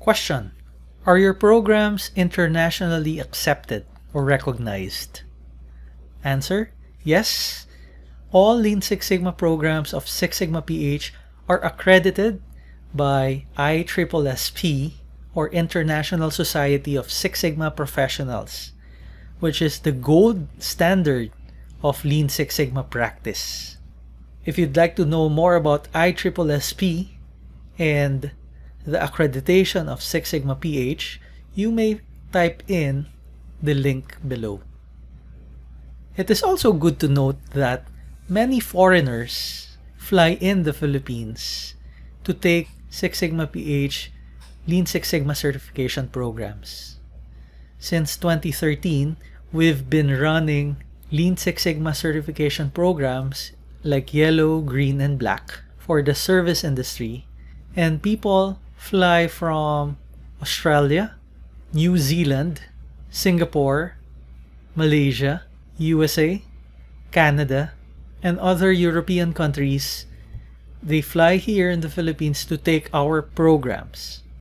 Question: are your programs internationally accepted or recognized? Answer: yes. All Lean Six Sigma programs of Six Sigma PH are accredited by ISSP, or International Society of Six Sigma Professionals, which is the gold standard of Lean Six Sigma practice. If you'd like to know more about ISSP and the accreditation of Six Sigma PH, you may type in the link below. It is also good to note that many foreigners fly in the Philippines to take Six Sigma PH Lean Six Sigma certification programs. Since 2013, we've been running Lean Six Sigma certification programs like yellow, green, and black for the service industry, and people fly from Australia, New Zealand, Singapore, Malaysia, USA, Canada, and other European countries. They fly here in the Philippines to take our programs.